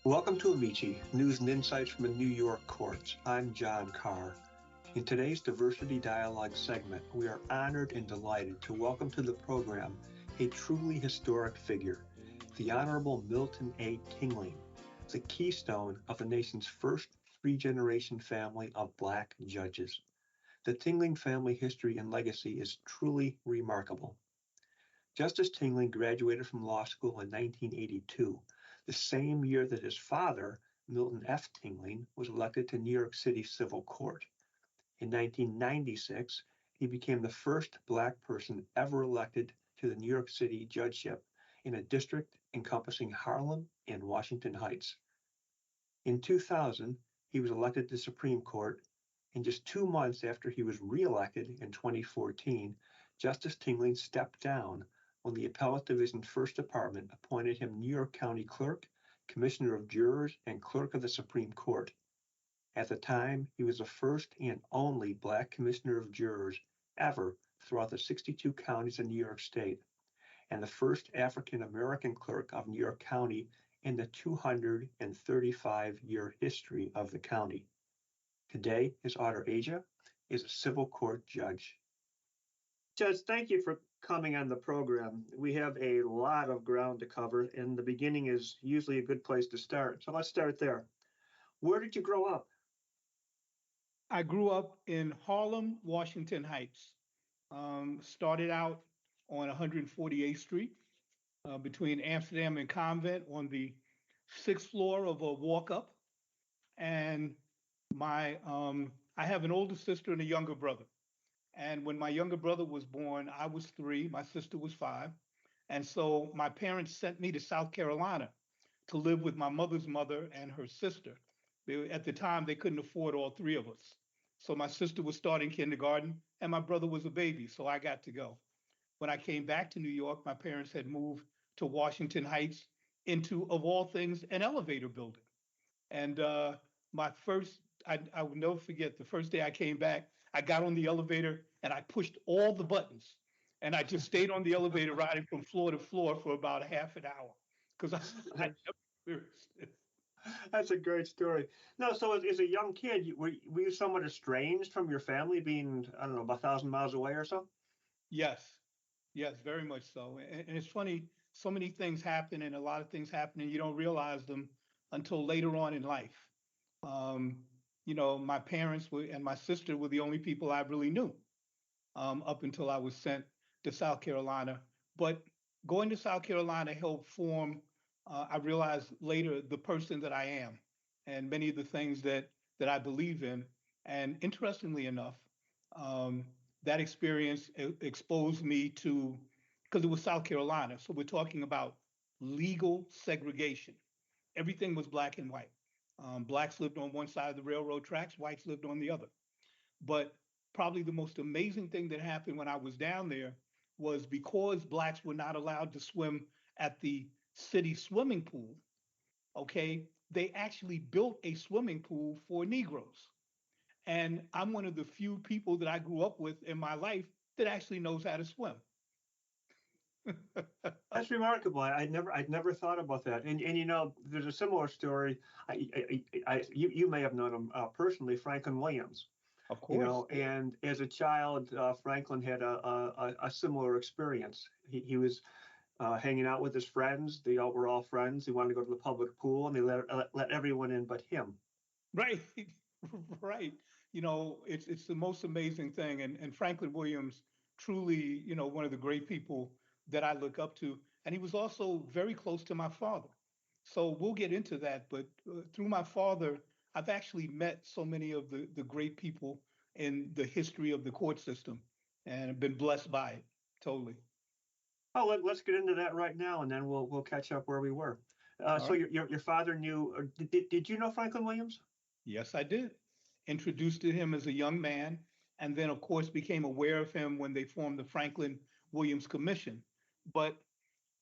Welcome to Amici, news and insights from the New York courts. I'm John Carr. In today's Diversity Dialogue segment, we are honored and delighted to welcome to the program a truly historic figure, the Honorable Milton A. Tingling, the keystone of the nation's first three-generation family of Black judges. The Tingling family history and legacy is truly remarkable. Justice Tingling graduated from law school in 1982, the same year that his father, Milton F. Tingling, was elected to New York City Civil Court. In 1996, he became the first Black person ever elected to the New York City judgeship in a district encompassing Harlem and Washington Heights. In 2000, he was elected to the Supreme Court, and just 2 months after he was reelected in 2014, Justice Tingling stepped down when the Appellate Division First Department appointed him New York County Clerk, Commissioner of Jurors, and Clerk of the Supreme Court. At the time, he was the first and only Black Commissioner of Jurors ever throughout the 62 counties in New York State, and the first African-American clerk of New York County in the 235-year history of the county. Today, his daughter Asia is a civil court judge. Judge, thank you for coming on the program. We have a lot of ground to cover, and the beginning is usually a good place to start. So let's start there. Where did you grow up? I grew up in Harlem, Washington Heights. Started out on 148th Street between Amsterdam and Convent on the 6th floor of a walk-up. And I have an older sister and a younger brother. And when my younger brother was born, I was 3, my sister was 5. And so my parents sent me to South Carolina to live with my mother's mother and her sister. At the time, they couldn't afford all 3 of us. So my sister was starting kindergarten and my brother was a baby, so I got to go. When I came back to New York, my parents had moved to Washington Heights into, of all things, an elevator building. And I will never forget, the first day I came back, I got on the elevator and I pushed all the buttons. And I just stayed on the elevator riding from floor to floor for about half an hour because I never experienced it. That's a great story. No, so as a young kid, were you somewhat estranged from your family being, I don't know, about 1,000 miles away or so? Yes, very much so. And it's funny, so many things happen and a lot of things happen and you don't realize them until later on in life. My parents and my sister were the only people I really knew up until I was sent to South Carolina. But going to South Carolina helped form, I realized later, the person that I am and many of the things that I believe in. And interestingly enough, that experience exposed me to, because it was South Carolina. So we're talking about legal segregation. Everything was black and white. Blacks lived on one side of the railroad tracks, whites lived on the other. But probably the most amazing thing that happened when I was down there was because blacks were not allowed to swim at the city swimming pool, okay, they actually built a swimming pool for Negroes. And I'm one of the few people that I grew up with in my life that actually knows how to swim. That's remarkable. I'd never thought about that. And there's a similar story. You may have known him personally, Franklin Williams. Of course. And as a child, Franklin had a similar experience. He was hanging out with his friends. They all were all friends. He wanted to go to the public pool, and they let everyone in but him. Right, right. It's the most amazing thing. And Franklin Williams, truly, one of the great people that I look up to. And he was also very close to my father. So we'll get into that. But through my father, I've actually met so many of the great people in the history of the court system and have been blessed by it. Totally. Oh, let's get into that right now, and then we'll catch up where we were. So right. your father knew, did you know Franklin Williams? Yes, I did. Introduced to him as a young man, and then, of course, became aware of him when they formed the Franklin Williams Commission. But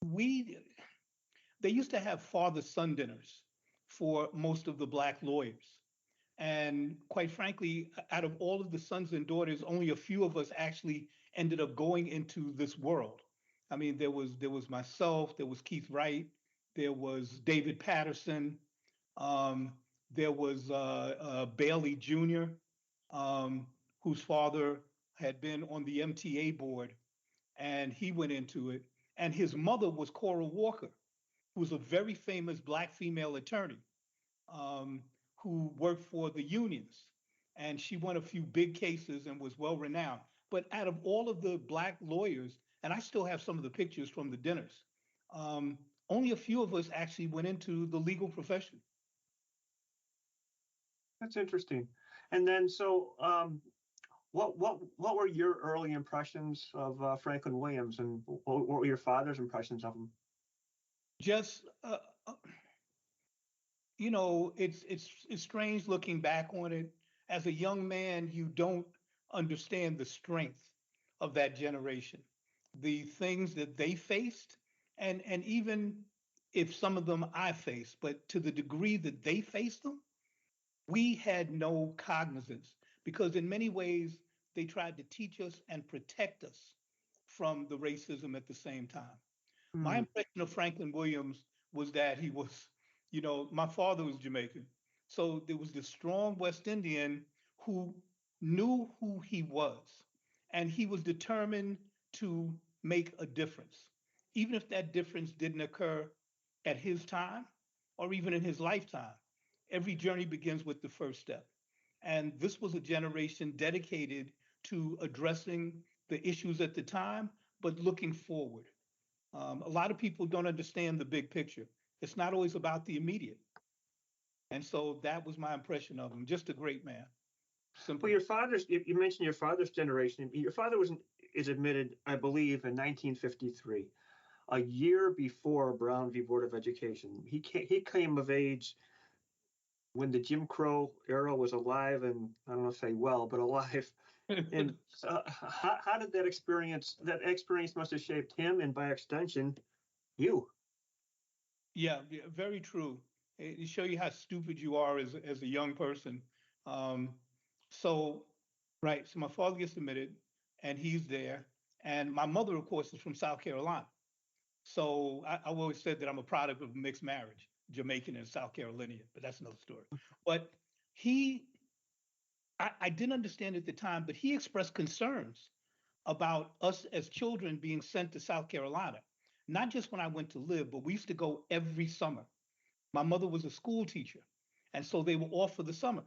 they used to have father-son dinners for most of the Black lawyers. And quite frankly, out of all of the sons and daughters, only a few of us actually ended up going into this world. I mean, there was myself, there was Keith Wright, there was David Patterson, Um, there was Bailey Jr., whose father had been on the MTA board, and he went into it. And his mother was Cora Walker, who was a very famous Black female attorney, um, who worked for the unions. And she won a few big cases and was well renowned. But out of all of the Black lawyers, and I still have some of the pictures from the dinners, um, only a few of us actually went into the legal profession. That's interesting. And then, so what were your early impressions of Franklin Williams, and what were your father's impressions of him? Just it's strange looking back on it. As a young man, you don't understand the strength of that generation, the things that they faced, and even if some of them I faced, but to the degree that they faced them, we had no cognizance because in many ways they tried to teach us and protect us from the racism at the same time. My Hmm. impression of Franklin Williams was that he was, my father was Jamaican. So there was this strong West Indian who knew who he was, and he was determined to make a difference, even if that difference didn't occur at his time or even in his lifetime. Every journey begins with the first step. And this was a generation dedicated to addressing the issues at the time, but looking forward. A lot of people don't understand the big picture. It's not always about the immediate. And so that was my impression of him. Just a great man. Well, Simple. your father's, you mentioned your father's generation. Your father is admitted, I believe, in 1953, a year before Brown v. Board of Education. He came of age when the Jim Crow era was alive, and I don't know if say well, but alive. And so, how did that experience? That experience must have shaped him, and by extension, you. Yeah, yeah, very true. It show you how stupid you are as a young person. Um, so, right. So my father gets admitted, and he's there, and my mother, of course, is from South Carolina. So I always said that I'm a product of a mixed marriage, Jamaican and South Carolinian, but that's another story. But he, I didn't understand at the time, but he expressed concerns about us as children being sent to South Carolina, not just when I went to live, but we used to go every summer. My mother was a school teacher, and so they were off for the summer.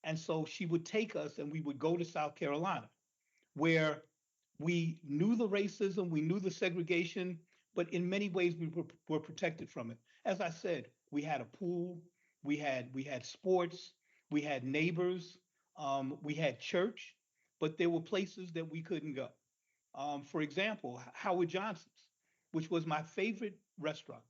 And so she would take us and we would go to South Carolina, where we knew the racism, we knew the segregation, but in many ways were protected from it. As I said, we had a pool, we had sports, we had neighbors, we had church, but there were places that we couldn't go. For example, Howard Johnson's, which was my favorite restaurant.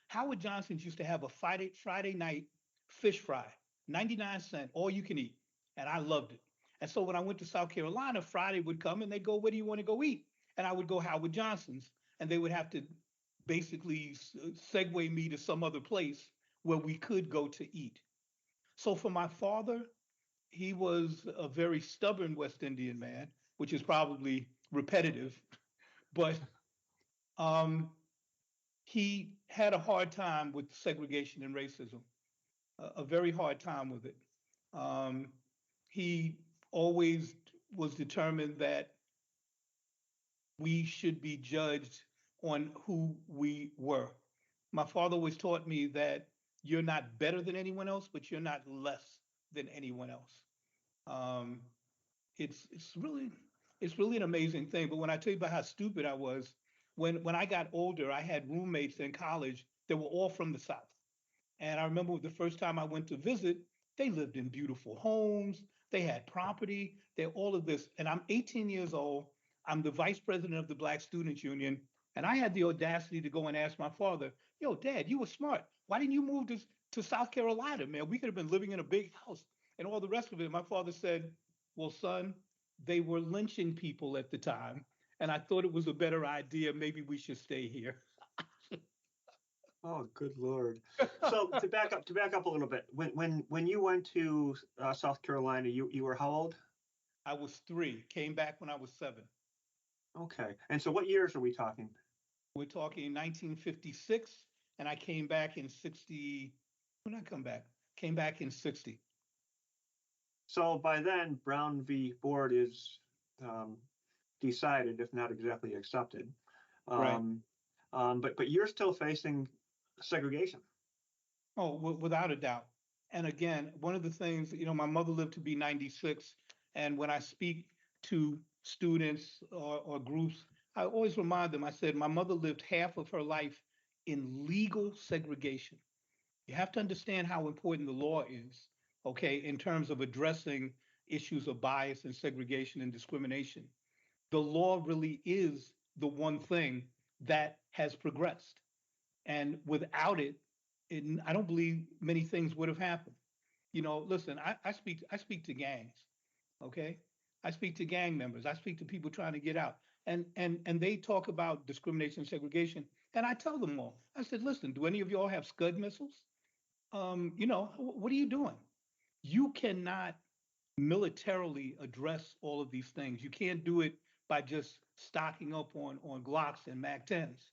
Howard Johnson's used to have a Friday night fish fry, 99 cents, all you can eat. And I loved it. And so when I went to South Carolina, Friday would come and they'd go, "Where do you want to go eat?" And I would go Howard Johnson's. And they would have to basically segue me to some other place where we could go to eat. So for my father, he was a very stubborn West Indian man, which is probably repetitive, but um, he had a hard time with segregation and racism, a very hard time with it. Um, he always was determined that we should be judged on who we were. My father always taught me that you're not better than anyone else, but you're not less than anyone else. Um, it's really an amazing thing. But when I tell you about how stupid I was, when I got older, I had roommates in college that were all from the South. And I remember the first time I went to visit, they lived in beautiful homes, they had property, they all of this. And I'm 18 years old. I'm the vice president of the Black Students Union. And I had the audacity to go and ask my father, "Yo, Dad, you were smart. Why didn't you move to South Carolina, man? We could have been living in a big house and all the rest of it." My father said, "Well, son, they were lynching people at the time. And I thought it was a better idea. Maybe we should stay here." Oh, good Lord. So to back up a little bit, when you went to South Carolina, you were how old? I was 3, came back when I was 7. Okay. And so what years are we talking? We're talking 1956, and I came back in 60. When I come back, came back in 60. So by then, Brown v. Board is um, decided, if not exactly accepted. Right. Um, but you're still facing segregation. Oh, without a doubt. And again, one of the things, my mother lived to be 96. And when I speak to students or groups, I always remind them, I said, my mother lived half of her life in legal segregation. You have to understand how important the law is, okay, in terms of addressing issues of bias and segregation and discrimination. The law really is the one thing that has progressed. And without it, I don't believe many things would have happened. Listen, I speak to gangs, okay? I speak to gang members. I speak to people trying to get out. And they talk about discrimination and segregation. And I tell them all, I said, listen, do any of y'all have Scud missiles? What are you doing? You cannot militarily address all of these things. You can't do it by just stocking up on Glocks and Mac 10s.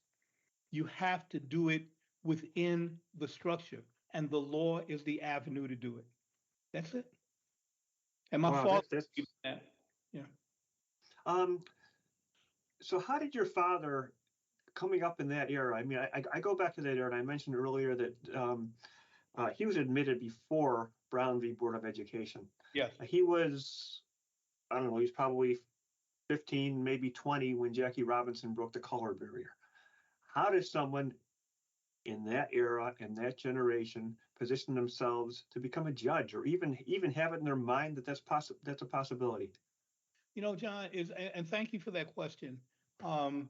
You have to do it within the structure, and the law is the avenue to do it. That's it. And my Wow, father that's believed in that. Yeah. um. So how did your father coming up in that era? I mean, I go back to that era, and I mentioned earlier that he was admitted before Brown v. Board of Education. Yes. He was, I don't know, he's probably 15, maybe 20 when Jackie Robinson broke the color barrier. How does someone in that era and that generation position themselves to become a judge, or even have it in their mind that that's a possibility? John, and thank you for that question. Um,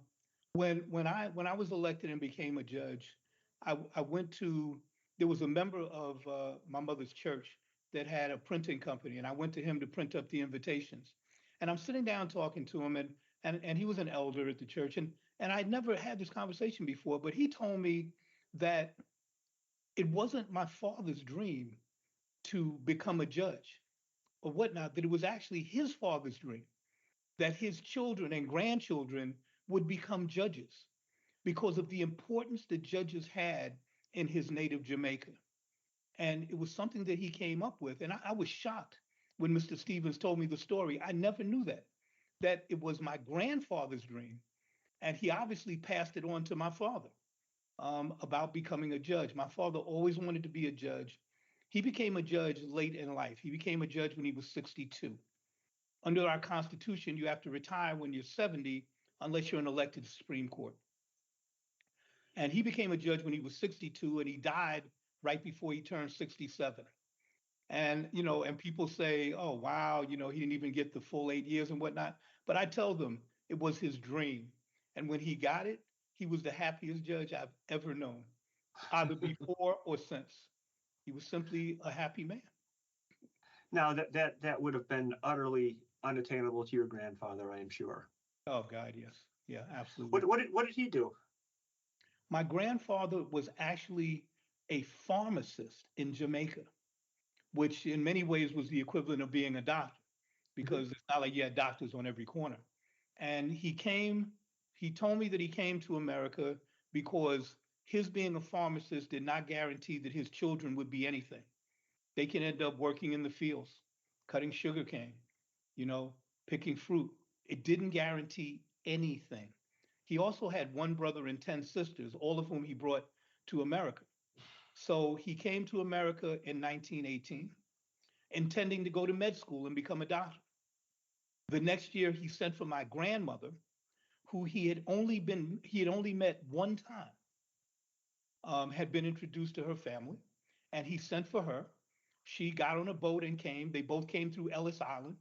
when I was elected and became a judge, I went to there was a member of my mother's church that had a printing company, and I went to him to print up the invitations. And I'm sitting down talking to him, and he was an elder at the church, and I'd never had this conversation before, but he told me that it wasn't my father's dream to become a judge or whatnot, that it was actually his father's dream that his children and grandchildren would become judges because of the importance that judges had in his native Jamaica. And it was something that he came up with. And I was shocked when Mr. Stevens told me the story. I never knew that it was my grandfather's dream. And he obviously passed it on to my father about becoming a judge. My father always wanted to be a judge. He became a judge late in life. He became a judge when he was 62. Under our Constitution, you have to retire when you're 70 unless you're an elected Supreme Court. And he became a judge when he was 62 and he died right before he turned 67. And people say, oh, wow, he didn't even get the full 8 years and whatnot. But I tell them it was his dream. And when he got it, he was the happiest judge I've ever known, either before or since. He was simply a happy man. Now that would have been utterly unattainable to your grandfather, I am sure. Oh, God, yes. Yeah, absolutely. What did he do? My grandfather was actually a pharmacist in Jamaica, which in many ways was the equivalent of being a doctor, Mhm. because it's not like you had doctors on every corner. And he told me that he came to America because his being a pharmacist did not guarantee that his children would be anything. They can end up working in the fields, cutting sugarcane, you know, picking fruit. It didn't guarantee anything. He also had one brother and 10 sisters, all of whom he brought to America. So he came to America in 1918, intending to go to med school and become a doctor. The next year, he sent for my grandmother, who he had only met one time, had been introduced to her family, and he sent for her. She got on a boat and came. They both came through Ellis Island.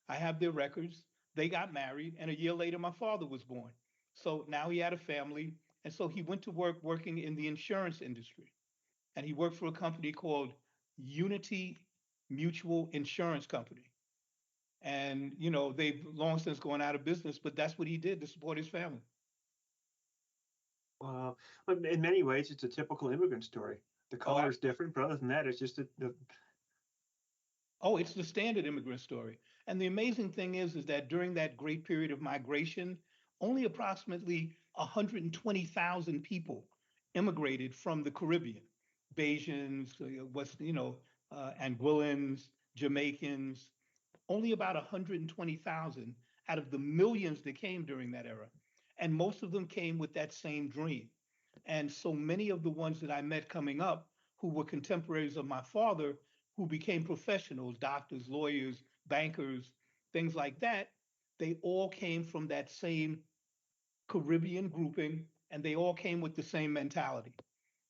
I have their records. They got married, and a year later, my father was born. So now he had a family, and so he went to work working in the insurance industry, and he worked for a company called Unity Mutual Insurance Company. And they've long since gone out of business, but that's what he did to support his family. But in many ways, it's a typical immigrant story. The Oh, color is different, but other than that, it's just Oh, it's the standard immigrant story. And the amazing thing is that during that great period of migration, only approximately 120,000 people immigrated from the Caribbean. Bajans, Anguillans, Jamaicans, only about 120,000 out of the millions that came during that era. And most of them came with that same dream. And so many of the ones that I met coming up who were contemporaries of my father, who became professionals, doctors, lawyers, bankers, things like that, they all came from that same Caribbean grouping, and they all came with the same mentality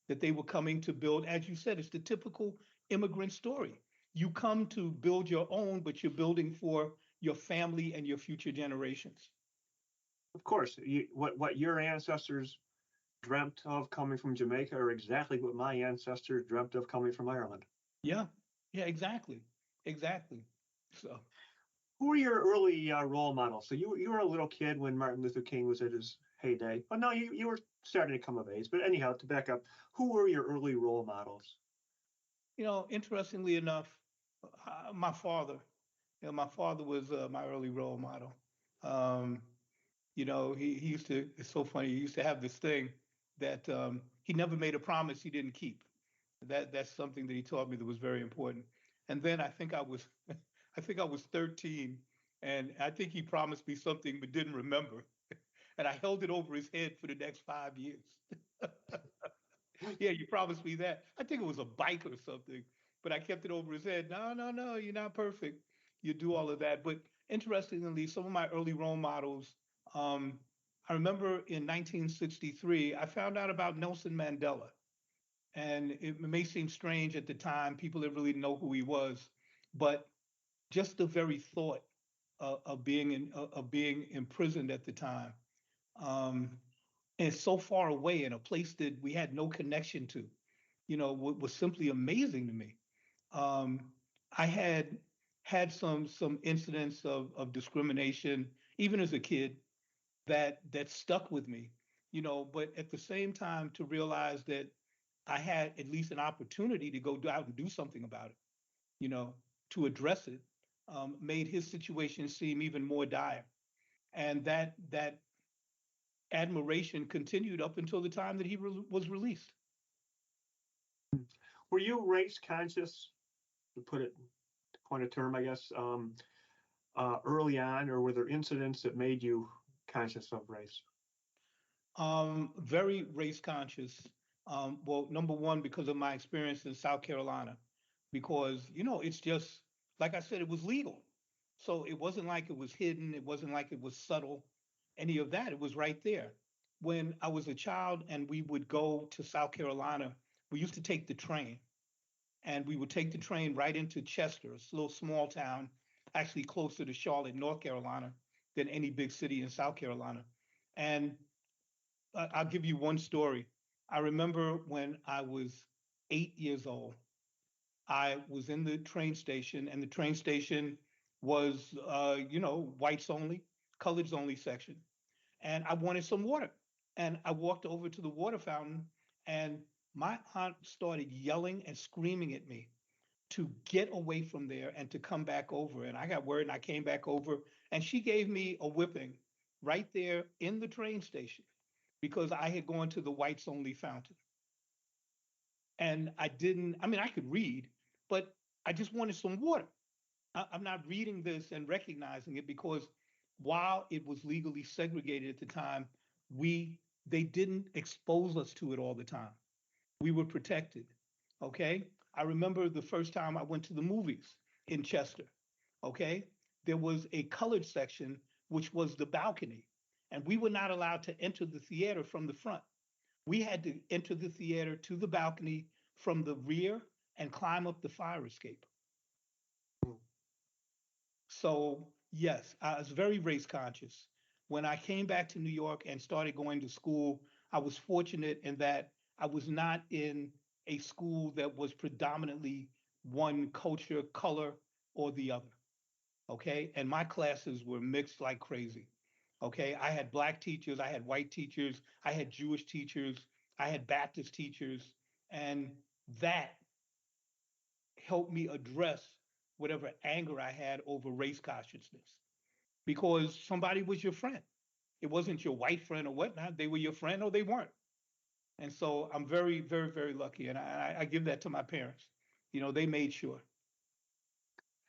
that they were coming to build. As you said, it's the typical immigrant story. You come to build your own, but you're building for your family and your future generations. Of course, what your ancestors dreamt of coming from Jamaica are exactly what my ancestors dreamt of coming from Ireland. Yeah, yeah, exactly, exactly. So, Who were your early role models? So you were a little kid when Martin Luther King was at his heyday. Well, no, you were starting to come of age. But anyhow, to back up, who were your early role models? interestingly enough, my father, my father was my early role model. Um, he used to, it's so funny, he used to have this thing that he never made a promise he didn't keep. That's something that he taught me that was very important. And then I think I was I think I was 13, and I think he promised me something but didn't remember. And I held it over his head for the next 5 years. Yeah, you promised me that. I think it was a bike or something, but I kept it over his head. No, no, no, you're not perfect. You do all of that. But interestingly, some of my early role models, um, I remember in 1963, I found out about Nelson Mandela. And it may seem strange at the time, people didn't really know who he was, but just the very thought of being imprisoned at the time, um, and so far away in a place that we had no connection to, was simply amazing to me. I had some incidents of discrimination even as a kid that stuck with me, but at the same time to realize that I had at least an opportunity to go out and do something about it, you know, to address it, made his situation seem even more dire. And that admiration continued up until the time that he was released. Were you race conscious, to put it to coin a term, I guess, early on, or were there incidents that made you conscious of race? Very race conscious. Well, number one, because of my experience in South Carolina, because it's just like I said, it was legal, so it wasn't like it was hidden. It wasn't like it was subtle, any of that. It was right there. When I was a child and we would go to South Carolina, we used to take the train, and we would take the train right into Chester, a little small town, actually closer to Charlotte, North Carolina, than any big city in South Carolina. And I'll give you one story. I remember when I was 8 years old, I was in the train station, and the train station was, whites only, coloreds only section. And I wanted some water. And I walked over to the water fountain, and my aunt started yelling and screaming at me to get away from there and to come back over. And I got word and I came back over, and she gave me a whipping right there in the train station because I had gone to the whites only fountain. And I didn't, I mean, I could read, but I just wanted some water. I'm not reading this and recognizing it because while it was legally segregated at the time, they didn't expose us to it all the time. We were protected. Okay. I remember the first time I went to the movies in Chester. Okay. There was a colored section, which was the balcony, and we were not allowed to enter the theater from the front. We had to enter the theater to the balcony from the rear and climb up the fire escape. So, yes, I was very race conscious. When I came back to New York and started going to school, I was fortunate in that I was not in a school that was predominantly one culture, color, or the other. Okay. And my classes were mixed like crazy. Okay. I had Black teachers, I had white teachers, I had Jewish teachers, I had Baptist teachers, and that helped me address whatever anger I had over race consciousness because somebody was your friend. It wasn't your white friend or whatnot. They were your friend or they weren't. And so I'm very, very, very lucky. And I give that to my parents. You know, they made sure.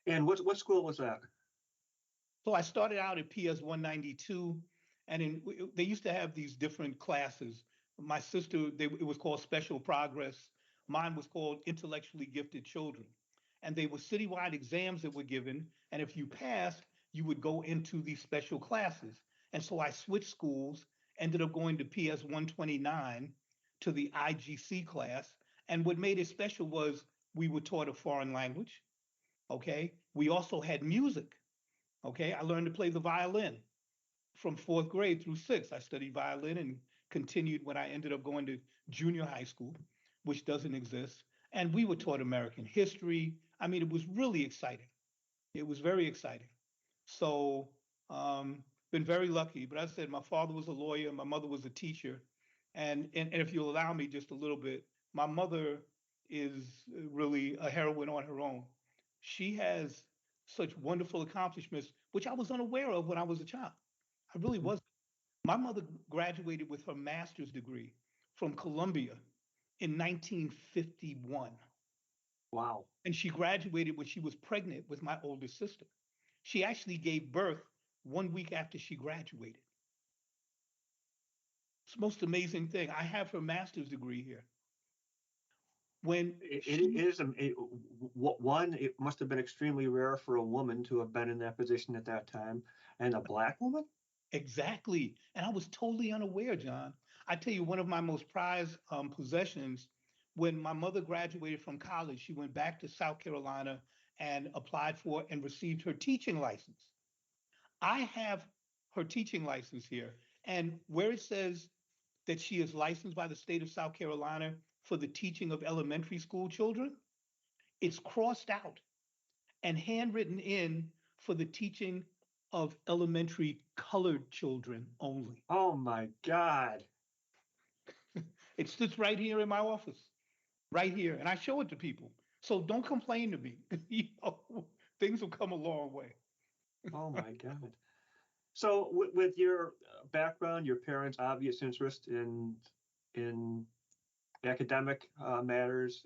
And what school was that? So I started out at PS 192, and they used to have these different classes. My sister, it was called Special Progress. Mine was called Intellectually Gifted Children. And they were citywide exams that were given. And if you passed, you would go into these special classes. And so I switched schools, ended up going to PS 129 to the IGC class. And what made it special was we were taught a foreign language. Okay. We also had music. Okay, I learned to play the violin from fourth grade through sixth. I studied violin and continued when I ended up going to junior high school, which doesn't exist. And we were taught American history. I mean, it was really exciting. It was very exciting. So, been very lucky. But as I said, my father was a lawyer, my mother was a teacher. And if you'll allow me just a little bit, my mother is really a heroine on her own. She has such wonderful accomplishments, which I was unaware of when I was a child. I really wasn't. My mother graduated with her master's degree from Columbia in 1951. Wow. And she graduated when she was pregnant with my older sister. She actually gave birth 1 week after she graduated. It's the most amazing thing. I have her master's degree here. When It she is one. It must have been extremely rare for a woman to have been in that position at that time, and a black woman. Exactly. And I was totally unaware, John. I tell you, one of my most prized possessions, when my mother graduated from college, she went back to South Carolina and applied for and received her teaching license. I have her teaching license here. And where it says that she is licensed by the state of South Carolina for the teaching of elementary school children, it's crossed out and handwritten in for the teaching of elementary colored children only. Oh my God. It sits right here in my office, right here, and I show it to people. So don't complain to me. You know, things have come a long way. Oh my God. So with your background, your parents' obvious interest in academic matters,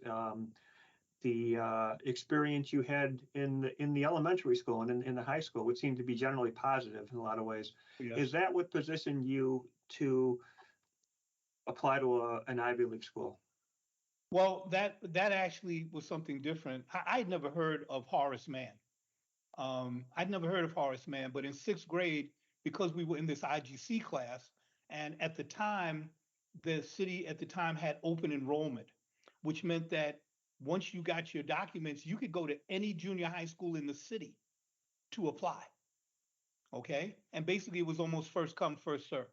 the experience you had in the elementary school and in the high school, which seemed to be generally positive in a lot of ways, is Yes. that what positioned you to apply to an Ivy League school? Well, that actually was something different. I'd never heard of Horace Mann. I'd never heard of Horace Mann, but in sixth grade, because we were in this IGC class, and at the time, the city at the time had open enrollment, which meant that once you got your documents, you could go to any junior high school in the city to apply. Okay. And basically, it was almost first come, first served.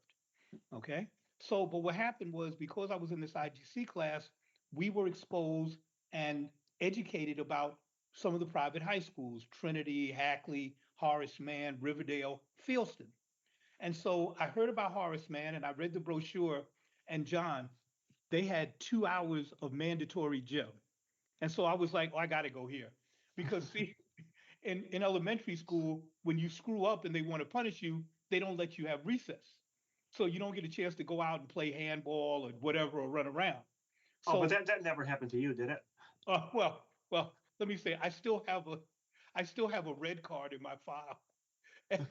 Okay. So, but what happened was because I was in this IGC class, we were exposed and educated about some of the private high schools: Trinity, Hackley, Horace Mann, Riverdale, Fieldston. And so I heard about Horace Mann and I read the brochure. And John, they had 2 hours of mandatory gym. And so I was like, oh, I got to go here. Because, see, in elementary school, when you screw up and they want to punish you, they don't let you have recess. So you don't get a chance to go out and play handball or whatever or run around. Oh, but So, that never happened to you, did it? well, let me say, I still have a red card in my file at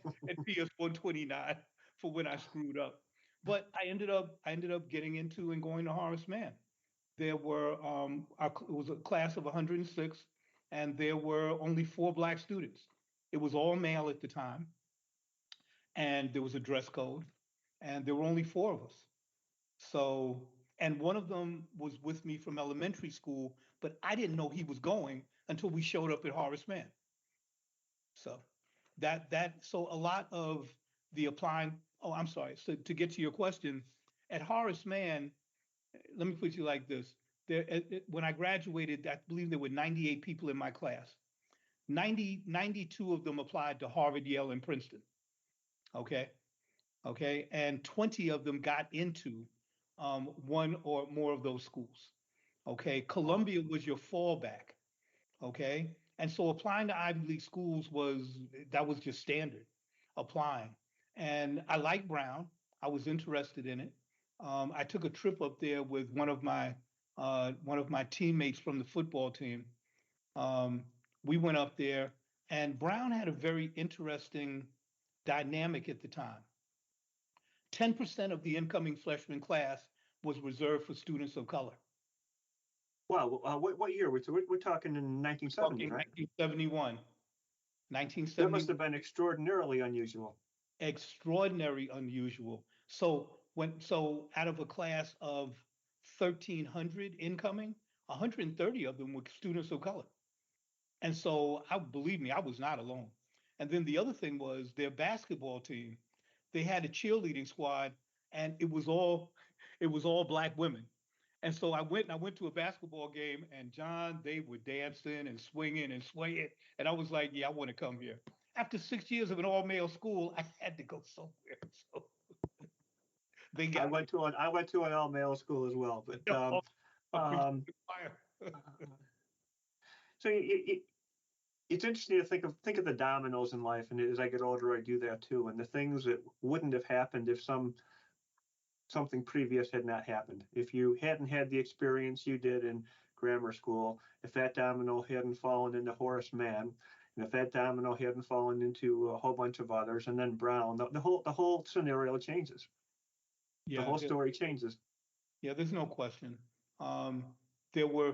PS 129 for when I screwed up. But I ended up getting into and going to Horace Mann. There were it was a class of 106, and there were only 4 black students. It was all male at the time, and there was a dress code, and there were only 4 of us. So, and one of them was with me from elementary school, but I didn't know he was going until we showed up at Horace Mann. So so a lot of the applying. Oh, I'm sorry. So to get to your question, at Horace Mann, let me put you like this. When I graduated, I believe there were 98 people in my class. 92 of them applied to Harvard, Yale, and Princeton. Okay. Okay. And 20 of them got into one or more of those schools. Okay. Wow. Columbia was your fallback. Okay. And so applying to Ivy League schools that was just standard applying. And I liked Brown. I was interested in it. I took a trip up there with one of my teammates from the football team. Um, we went up there, and Brown had a very interesting dynamic at the time. 10% of the incoming freshman class was reserved for students of color. Wow. What year? We're talking in 1970s, Talking right? 1971. That must 1971, have been extraordinarily unusual. extraordinary unusual. So out of a class of 1,300 incoming, 130 of them were students of color. And so I believe me, I was not alone. And then the other thing was their basketball team. They had a cheerleading squad, and it was all black women. And so I went to a basketball game, and John, they were dancing and swinging and swaying, and I was like, yeah, I want to come here. After 6 years of an all male school, I had to go somewhere. So they got me. I went to an all male school as well, but A preacher um, fire. so it's interesting to think of the dominoes in life, and as I get older, I do that too, and the things that wouldn't have happened if something previous had not happened. If you hadn't had the experience you did in grammar school, if that domino hadn't fallen into Horace Mann, and if that domino hadn't fallen into a whole bunch of others, and then Brown, the whole scenario changes. The Yeah, whole story changes. yeah, there's no question. Um, there were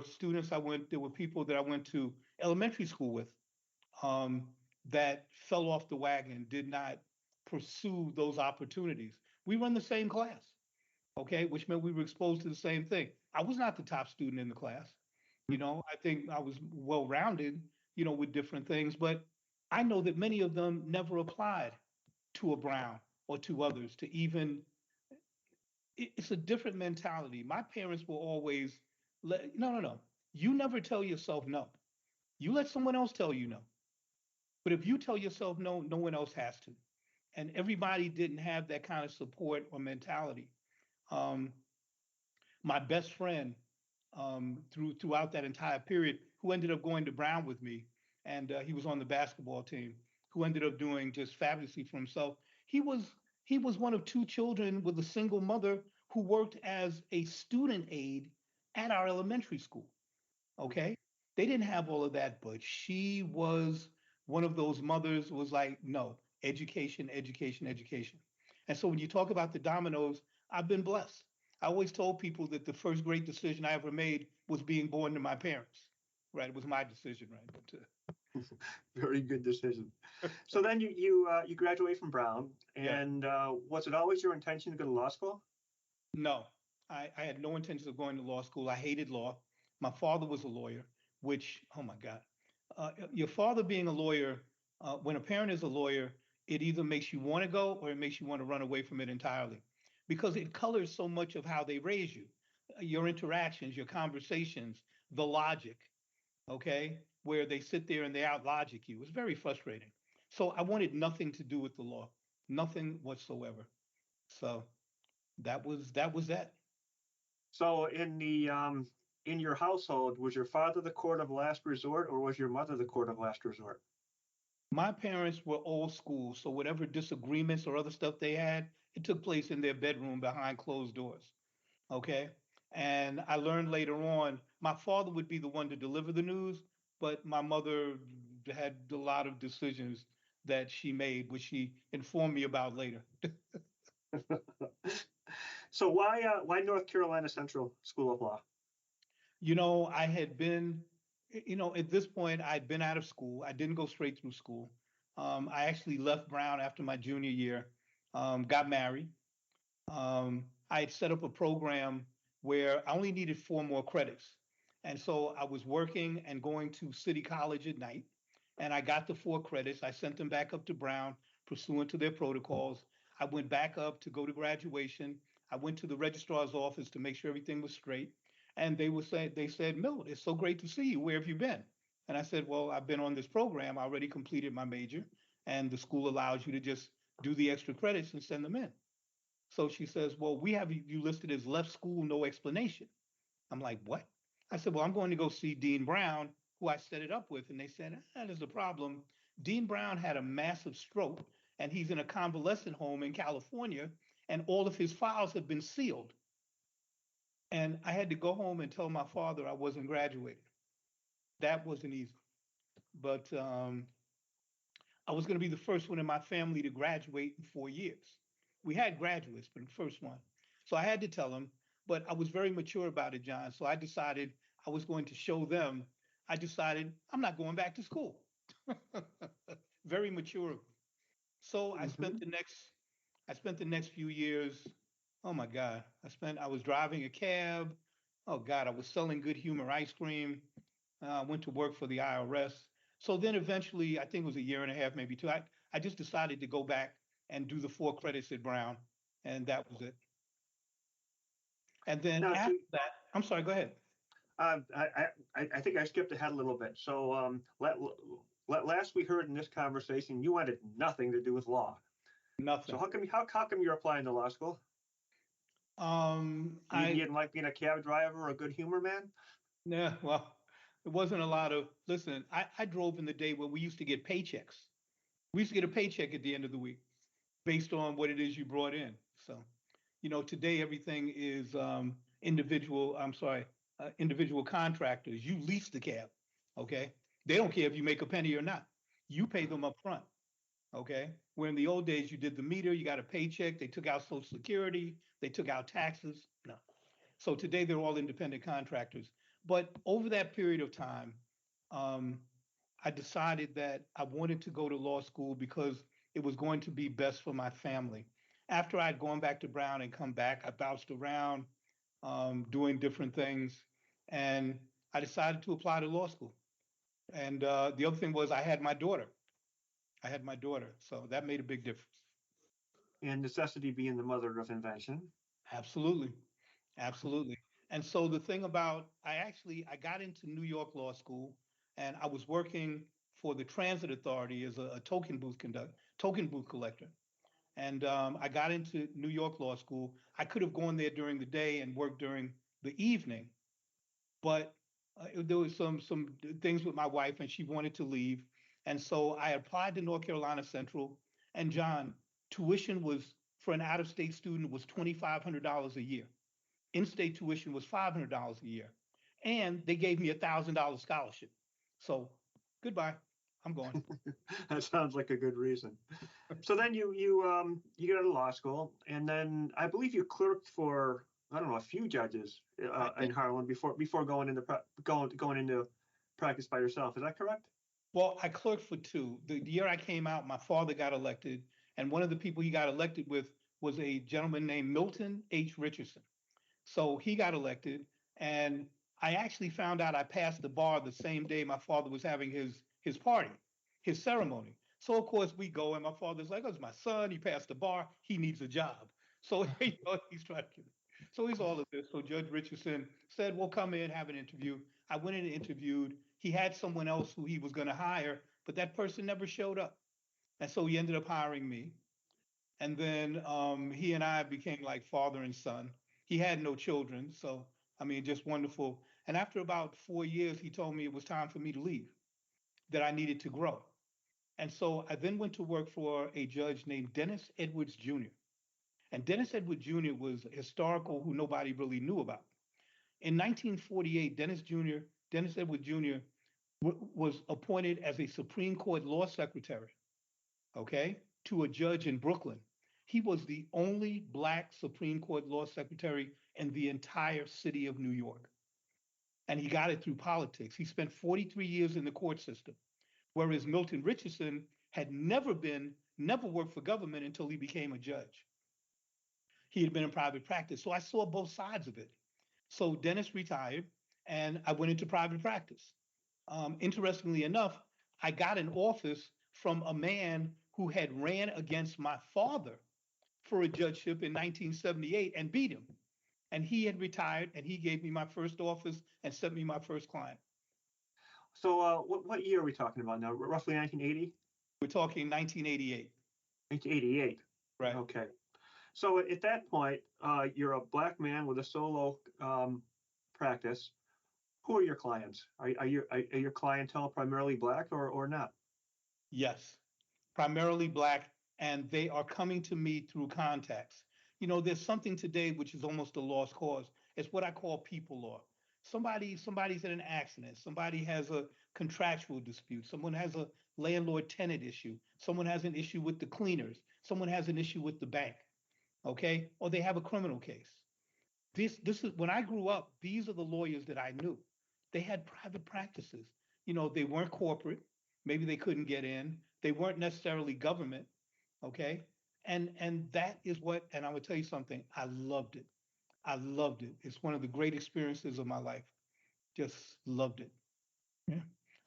there were people that I went to elementary school with um, that fell off the wagon, did not pursue those opportunities. We run the same class, okay, which meant we were exposed to the same thing. I was not the top student in the class. I think I was well rounded, with different things, but I know that many of them never applied to a Brown or to others to even it's a different mentality. My parents will always no, no, no. You never tell yourself no. You let someone else tell you no. But if you tell yourself no, no one else has to. And everybody didn't have that kind of support or mentality. Um, my best friend throughout that entire period, who ended up going to Brown with me, and he was on the basketball team, who ended up doing just fabulously for himself. He was he was one of two children with a single mother who worked as a student aide at our elementary school. Okay, they didn't have all of that, but she was one of those mothers who was like, no, education, education, education. And so when you talk about the dominoes, I've been blessed. I always told people that the first great decision I ever made was being born to my parents. Right, it was my decision, right? Very good decision. So then you graduate from Brown, Yeah, and was it always your intention to go to law school? no, I had no intentions of going to law school. I hated law. My father was a lawyer, which, oh my God, your father being a lawyer, when a parent is a lawyer, it either makes you want to go or it makes you want to run away from it entirely because it colors so much of how they raise you, your interactions, your conversations, the logic, okay, where they sit there and they out logic you. It's very frustrating. So I wanted nothing to do with the law, nothing whatsoever. So that was that. So in your household, was your father the court of last resort, or was your mother the court of last resort? My parents were old school, so whatever disagreements or other stuff they had, it took place in their bedroom behind closed doors. Okay. And I learned later on, my father would be the one to deliver the news, but my mother had a lot of decisions that she made, which she informed me about later. So why North Carolina Central School of Law? I had been, at this point, I'd been out of school. I didn't go straight through school. I actually left Brown after my junior year, got married. I had set up a program where I only needed 4 more credits. And so I was working and going to City College at night. And I got the 4 credits. I sent them back up to Brown pursuant to their protocols. I went back up to go to graduation. I went to the registrar's office to make sure everything was straight. And they said, Milt, it's so great to see you. Where have you been? And I said, well, I've been on this program. I already completed my major. And the school allows you to just do the extra credits and send them in. So she says, well, we have you listed as left school, no explanation. I'm like, what? I said, well, I'm going to go see Dean Brown, who I set it up with. And they said, there's a problem. Dean Brown had a massive stroke and he's in a convalescent home in California. and all of his files had been sealed. And I had to go home and tell my father I wasn't graduating. That wasn't easy. But I was going to be the first one in my family to graduate in 4 years. We had graduates, but the first one. So I had to tell them, but I was very mature about it, John. So I decided I was going to show them. I decided I'm not going back to school. Very mature. So Hmm. I spent the next few years. Oh my God. I was driving a cab. Oh God, I was selling Good Humor ice cream. I went to work for the IRS. So then eventually, I think it was a year and a half, maybe two, I just decided to go back and do the 4 credits at Brown. And that was it. And then Now, after that, I'm sorry, go ahead. uh, I, I think I skipped ahead a little bit. So last we heard in this conversation, you wanted nothing to do with law. So Nothing. how come you're applying to law school? You I, didn't like being a cab driver or a good humor man? yeah, well, it wasn't a lot of, listen, I drove in the day where we used to get paychecks. We used to get a paycheck at the end of the week based on what it is you brought in. So, today everything is individual contractors. You lease the cab, okay? They don't care if you make a penny or not. You pay them up front, okay? Where in the old days you did the meter, you got a paycheck, they took out Social Security, they took out taxes. No. So today they're all independent contractors. But over that period of time, um, I decided that I wanted to go to law school because it was going to be best for my family. After I'd gone back to Brown and come back, I bounced around doing different things, and I decided to apply to law school. And the other thing was I had my daughter. I had my daughter, so that made a big difference. And necessity being the mother of invention. Absolutely. Absolutely. And so the thing about I got into New York Law School and I was working for the Transit Authority as a token booth collector. And I got into New York Law School. I could have gone there during the day and worked during the evening, but there was some things with my wife and she wanted to leave. And so I applied to North Carolina Central. And John, tuition was for an out-of-state student was $2,500 a year. In-state tuition was $500 a year, and they gave me $1,000 scholarship. So goodbye, I'm going. That sounds like a good reason. So then you get out of law school, and then I believe you clerked for, I don't know, a few judges I in did. Harlem before going into practice by yourself. Is that correct? Well, I clerked for two. The year I came out, my father got elected, and one of the people he got elected with was a gentleman named Milton H. Richardson. So he got elected, and I actually found out I passed the bar the same day my father was having his party, his ceremony. So of course we go, and my father's like, "Oh, it's my son. He passed the bar. He needs a job." So he's trying to. So he's all of this. So Judge Richardson said, "Well, come in, have an interview." I went in and interviewed. He had someone else who he was going to hire, but that person never showed up, and so he ended up hiring me. And then he and I became like father and son. He had no children, so I mean, just wonderful. And after about 4 years, he told me it was time for me to leave, that I needed to grow. And so I then went to work for a judge named Dennis Edwards Jr. And Dennis Edwards Jr. was historical who nobody really knew about. In 1948, Dennis Edwards Jr. Was appointed as a Supreme Court law secretary, okay, to a judge in Brooklyn. He was the only Black Supreme Court law secretary in the entire city of New York. And he got it through politics. He spent 43 years in the court system, whereas Milton Richardson had never worked for government until he became a judge. He had been in private practice. So I saw both sides of it. So Dennis retired and I went into private practice. Interestingly enough, I got an office from a man who had ran against my father for a judgeship in 1978 and beat him. And he had retired and he gave me my first office and sent me my first client. So what year are we talking about now? Roughly 1980? We're talking 1988, 1988. right? Okay. So at that point, you're a Black man with a solo practice. Who are your clients? Are your clientele primarily Black or not? Yes, primarily Black, and they are coming to me through contacts. There's something today which is almost a lost cause. It's what I call people law. Somebody's in an accident. Somebody has a contractual dispute. Someone has a landlord-tenant issue. Someone has an issue with the cleaners. Someone has an issue with the bank. Okay, or they have a criminal case. This is when I grew up. These are the lawyers that I knew. They had private practices. They weren't corporate. Maybe they couldn't get in. They weren't necessarily government. Okay, and that is what. And I would tell you something. I loved it. I loved it. It's one of the great experiences of my life. Just loved it. Yeah.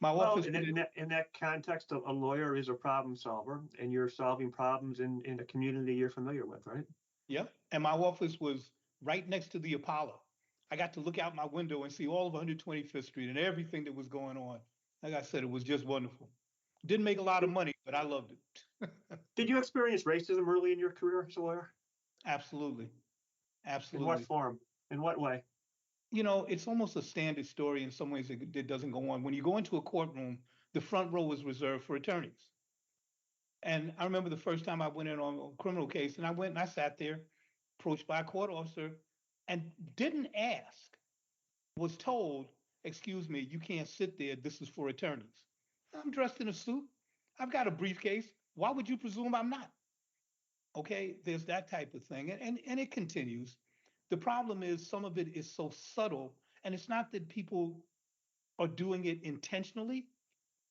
My Well, office. in that context, a lawyer is a problem solver, and you're solving problems in a community you're familiar with, right? Yeah. And my office was right next to the Apollo. I got to look out my window and see all of 125th Street and everything that was going on. Like I said, it was just wonderful. Didn't make a lot of Did, money, but I loved it. did you experience racism early in your career as a lawyer? Absolutely. In what Absolutely. form? In what way? It's almost a standard story in some ways that doesn't go on. When you go into a courtroom, the front row is reserved for attorneys. And I remember the first time I went in on a criminal case, and I went and I sat there, approached by a court officer, and didn't ask, was told, excuse me, you can't sit there. This is for attorneys. I'm dressed in a suit. I've got a briefcase. Why would you presume I'm not? Okay, there's that type of thing. And it continues. The problem is some of it is so subtle, and it's not that people are doing it intentionally.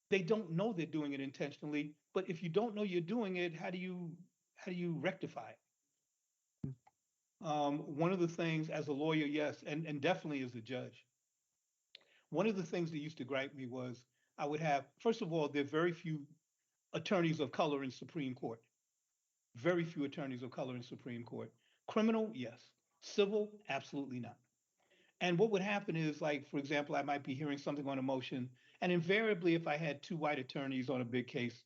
They don't know they're doing it intentionally. But if you don't know you're doing it, how do you rectify it? One of the things as a lawyer, yes, and definitely as a judge, one of the things that used to gripe me was I would have, first of all, there are very few attorneys of color in Supreme Court. Very few attorneys of color in Supreme Court. Criminal, yes. Civil, absolutely not. And what would happen is, like, for example, I might be hearing something on a motion, and invariably, if I had two white attorneys on a big case,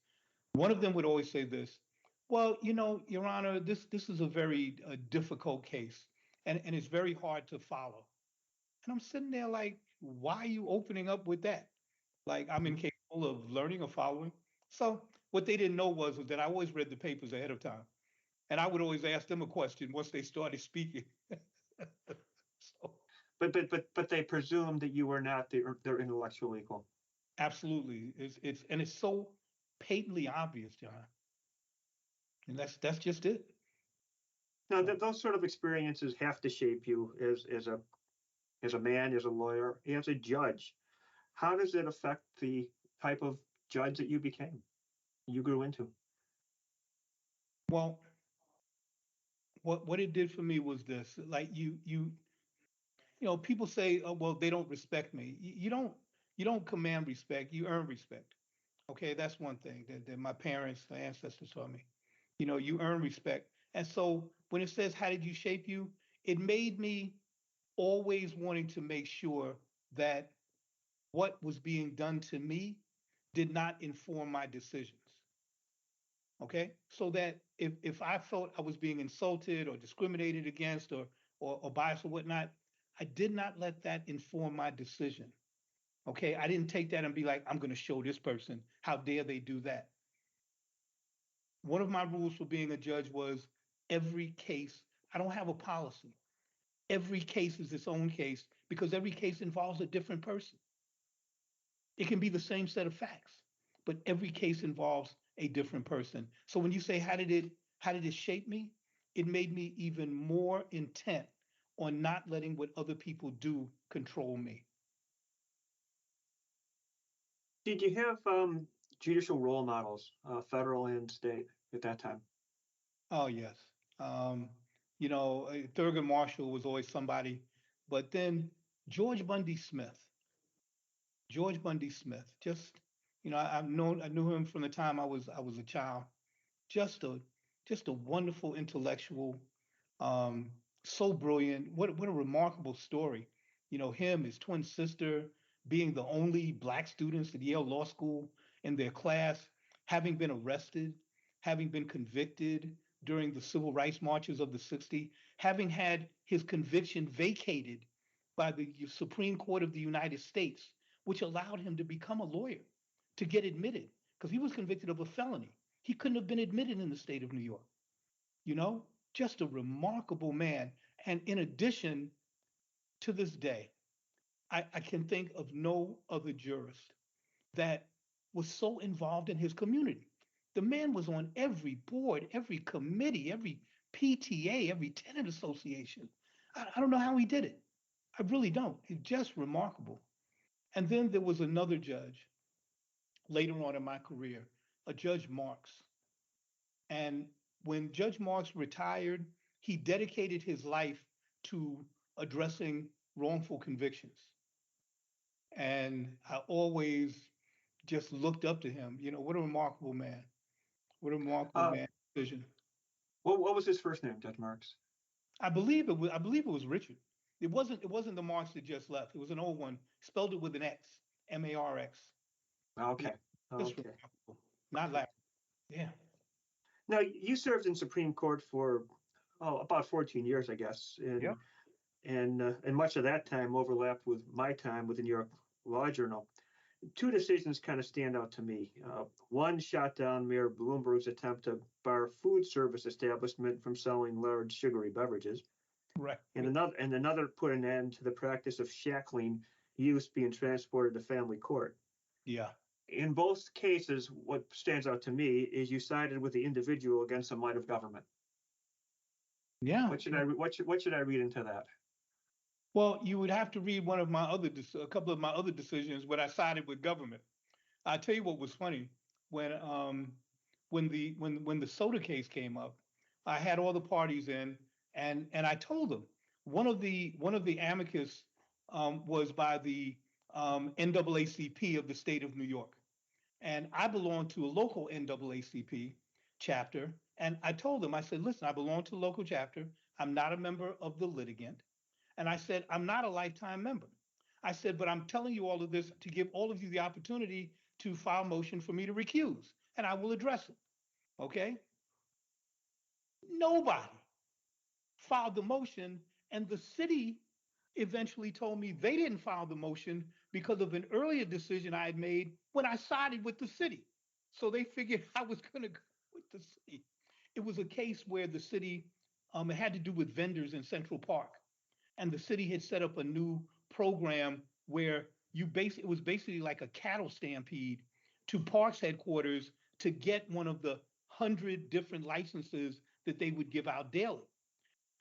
one of them would always say this, well, Your Honor, this is a very difficult case, and it's very hard to follow. And I'm sitting there like, why are you opening up with that? Like I'm Mhm. incapable of learning or following. So what they didn't know was that I always read the papers ahead of time. And I would always ask them a question once they started speaking. So But they presumed that you were not their intellectual equal. absolutely. It's so patently obvious, John. And that's just it. Now, So those sort of experiences have to shape you as a man, as a lawyer, as a judge. How does it affect the type of judge that you became, you grew into? well, what it did for me was this. Like people say, oh, well, they don't respect me. You don't command respect, you earn respect. Okay, that's one thing that my parents, the ancestors taught me. You earn respect. And so when it says, how did you shape you? It made me always wanting to make sure that what was being done to me did not inform my decisions. Okay, so that if I felt I was being insulted or discriminated against or biased or whatnot, I did not let that inform my decision. Okay, I didn't take that and be like, I'm going to show this person how dare they do that. One of my rules for being a judge was every case, I don't have a policy. Every case is its own case because every case involves a different person. It can be the same set of facts, but every case involves a different person. So when you say how did it shape me? It made me even more intent on not letting what other people do control me. Did you have judicial role models, federal and state, at that time? Oh yes. Um, Thurgood Marshall was always somebody, but then George Bundy Smith. George Bundy Smith. Just I knew him from the time I was a child. Just a just a wonderful intellectual, um, so brilliant. What a remarkable story. Him, his twin sister, being the only black students at Yale Law School in their class, having been arrested, having been convicted during the civil rights marches of the '60s, having had his conviction vacated by the Supreme Court of the United States, which allowed him to become a lawyer, to get admitted, because he was convicted of a felony. He couldn't have been admitted in the state of New York, you know? Just a remarkable man. And in addition, to this day, I can think of no other jurist that was so involved in his community. The man was on every board, every committee, every PTA, every tenant association. I don't know how he did it. I really don't. It's just remarkable. And then there was another judge later on in my career, a Judge Marks. And when Judge Marks retired, he dedicated his life to addressing wrongful convictions. And I always just looked up to him. You know, what a remarkable man. What a remarkable Uh, man vision. what was his first name, Judge Marks? I believe it was Richard. It wasn't the Marks that just left. It was an old one. Spelled it with an X, Marx. Yeah, Okay, just okay. remarkable. Not like yeah. Now, you served in Supreme Court for about 14 years, I guess, Yeah. and much of that time overlapped with my time with the New York Law Journal. Two decisions kind of stand out to me. One shot down Mayor Bloomberg's attempt to bar food service establishment from selling large sugary beverages, Right. and another put an end to the practice of shackling youths being transported to family court. Yeah. In both cases, what stands out to me is you sided with the individual against the might of government. Yeah. What should I read into that? Well, you would have to read a couple of my other decisions when I sided with government. I tell you what was funny when the soda case came up, I had all the parties in, and I told them one of the amicus was by the NAACP of the state of New York, and I belong to a local NAACP chapter, and I told them, I said, listen, I belong to the local chapter. I'm not a member of the litigant, and I said, I'm not a lifetime member. I said, but I'm telling you all of this to give all of you the opportunity to file a motion for me to recuse, and I will address it. Okay? Nobody filed the motion, and the city eventually told me they didn't file the motion because of an earlier decision I had made when I sided with the city. So they figured I was going to go with the city. It was a case where the city, it had to do with vendors in Central Park, and the city had set up a new program where it was basically like a cattle stampede to Parks headquarters to get one of the 100 different licenses that they would give out daily.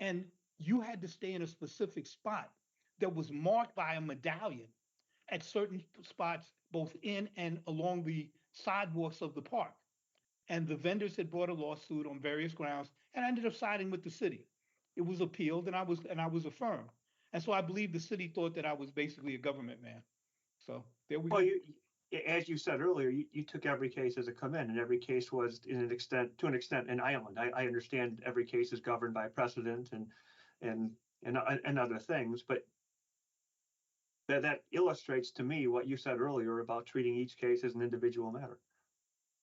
And you had to stay in a specific spot that was marked by a medallion at certain spots, both in and along the sidewalks of the park. And the vendors had brought a lawsuit on various grounds, and I ended up siding with the city. It was appealed, and I was affirmed. And so I believe the city thought that I was basically a government man. So there we Well, go. as you said earlier, you took every case as it come in, and every case was to an extent an island. I understand every case is governed by precedent and and other things, but that illustrates to me what you said earlier about treating each case as an individual matter.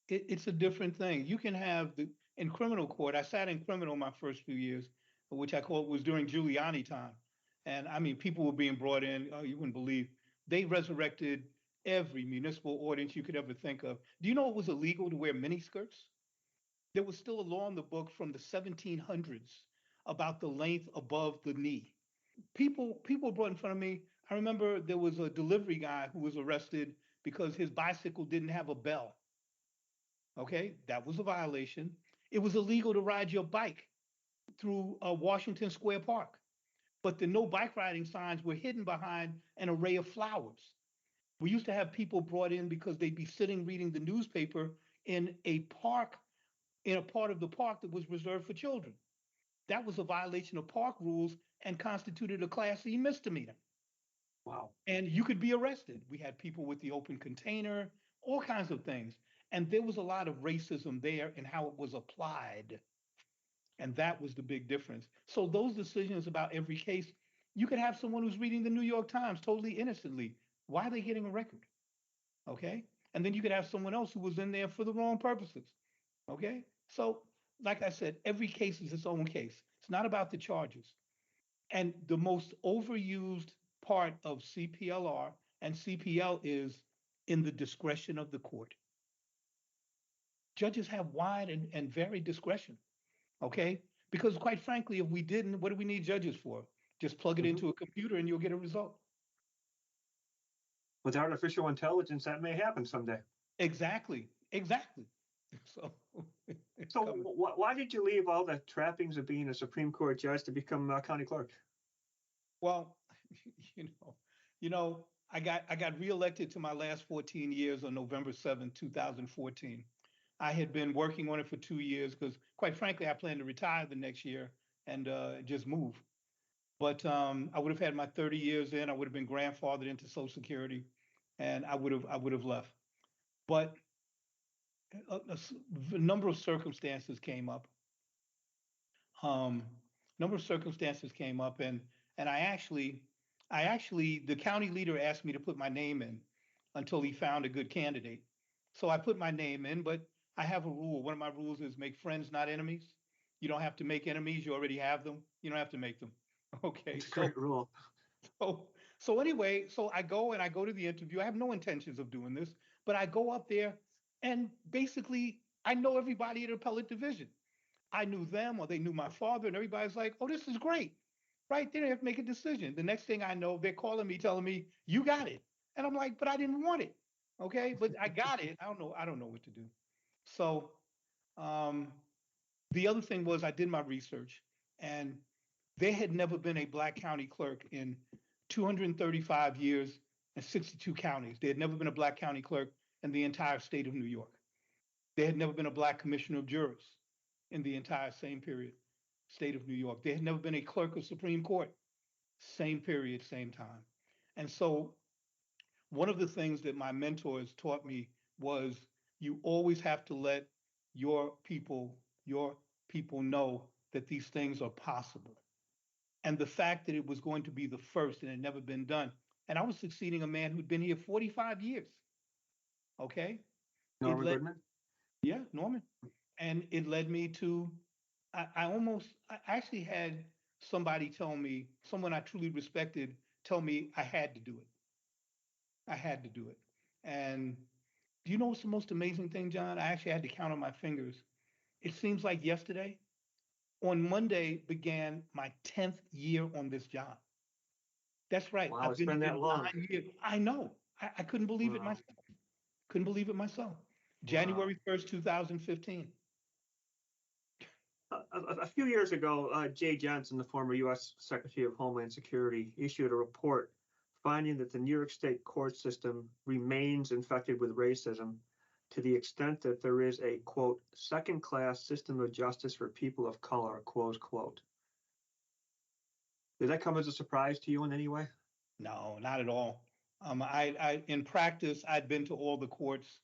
It's a different thing. You can have in criminal court. I sat in criminal my first few years, which I call was during Giuliani time, and I mean people were being brought in. Oh, you wouldn't believe they resurrected every municipal ordinance you could ever think of. Do you know it was illegal to wear miniskirts? There was still a law in the book from the 1700s about the length above the knee. People brought in front of me. I remember there was a delivery guy who was arrested because his bicycle didn't have a bell. Okay, that was a violation. It was illegal to ride your bike through Washington Square Park, but the no bike riding signs were hidden behind an array of flowers. We used to have people brought in because they'd be sitting reading the newspaper in a park, in a part of the park that was reserved for children. That was a violation of park rules and constituted a Class C misdemeanor. Wow. And you could be arrested. We had people with the open container, all kinds of things. And there was a lot of racism there in how it was applied. And that was the big difference. So those decisions about every case, you could have someone who's reading the New York Times totally innocently. Why are they getting a record? Okay. And then you could have someone else who was in there for the wrong purposes. Okay. So, like I said, every case is its own case. It's not about the charges. And the most overused part of CPLR and CPL is in the discretion of the court. Judges have wide and varied discretion. Okay. Because quite frankly, if we didn't, what do we need judges for? Just plug it into a computer and you'll get a result. With artificial intelligence, that may happen someday. Exactly. So, so why did you leave all the trappings of being a Supreme Court judge to become a county clerk? Well, you know, I got reelected to my last 14 years on November 7th, 2014. I had been working on it for 2 years because, quite frankly, I plan to retire the next year and just move. But I would have had my 30 years in. I would have been grandfathered into Social Security, and I would have left. But a number of circumstances came up. Number of circumstances came up, and I actually the county leader asked me to put my name in until he found a good candidate. So I put my name in, but I have a rule. One of my rules is make friends, not enemies. You don't have to make enemies. You already have them. You don't have to make them. Okay. It's a great rule. So anyway, so I go to the interview. I have no intentions of doing this, but I go up there and basically I know everybody at appellate division. I knew them or they knew my father, and everybody's like, oh, this is great. Right? They didn't have to make a decision. The next thing I know, they're calling me, telling me, you got it. And I'm like, but I didn't want it. Okay, but I got it. I don't know what to do. So um, the other thing was I did my research, and there had never been a black county clerk in 235 years and 62 counties. There had never been a black county clerk in the entire state of New York. There had never been a black commissioner of jurors in the entire same period, state of New York. There had never been a clerk of Supreme Court, same period, same time. And so one of the things that my mentors taught me was you always have to let your people know that these things are possible. And the fact that it was going to be the first and had never been done. And I was succeeding a man who'd been here 45 years. Okay. Norman Goodman? Yeah, Norman. And it led me to, I actually had somebody tell me, someone I truly respected, tell me I had to do it. I had to do it. And do you know what's the most amazing thing, John? I actually had to count on my fingers. It seems like yesterday. On Monday began my 10th year on this job. That's right. Wow, I've it's been been here that long. 9 years. I know. I couldn't believe it myself. Couldn't believe it myself. January 1st, 2015. A few years ago, Jay Johnson, the former U.S. Secretary of Homeland Security, issued a report finding that the New York State court system remains infected with racism to the extent that there is a, quote, second-class system of justice for people of color, close quote. Did that come as a surprise to you in any way? No, not at all. In practice, I'd been to all the courts.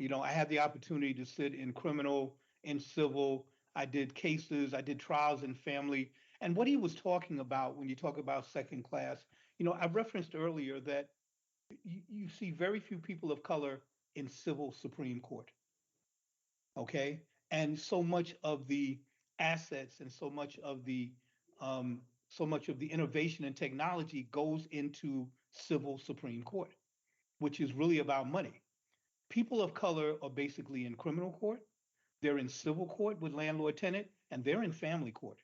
I had the opportunity to sit in criminal, in civil. I did cases, I did trials in family. And what he was talking about when you talk about second class, I referenced earlier that you see very few people of color in civil Supreme Court. Okay. And so much of the assets and so much of the innovation and technology goes into civil Supreme Court, which is really about money. People of color are basically in criminal court, they're in civil court with landlord tenant, and they're in family court.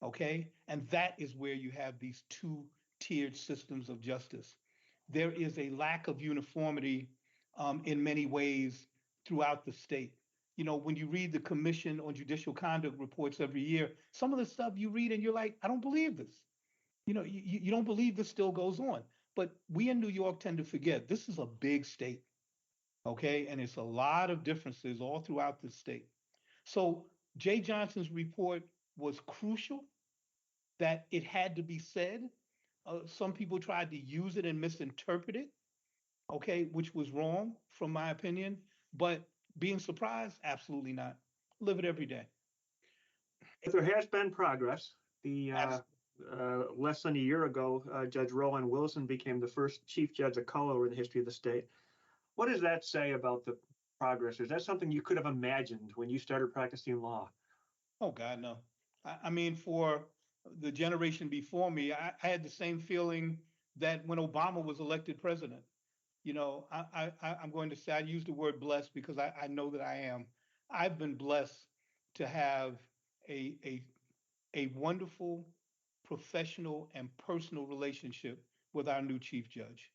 Okay. And that is where you have these two-tiered systems of justice. There is a lack of uniformity in many ways throughout the state. When you read the Commission on Judicial Conduct reports every year, some of the stuff you read and you're like, I don't believe this. You don't believe this still goes on. But we in New York tend to forget this is a big state. Okay. And it's a lot of differences all throughout the state. So Jay Johnson's report was crucial that it had to be said. Some people tried to use it and misinterpret it, okay, which was wrong from my opinion. But being surprised, absolutely not. Live it every day. If there has been progress, less than a year ago, Judge Roland Wilson became the first chief judge of color in the history of the state. What does that say about the progress? Is that something you could have imagined when you started practicing law? Oh, God, no. I mean, for the generation before me, I had the same feeling that when Obama was elected president. I'm going to say, I use the word blessed because I know that I am. I've been blessed to have a a wonderful professional and personal relationship with our new chief judge.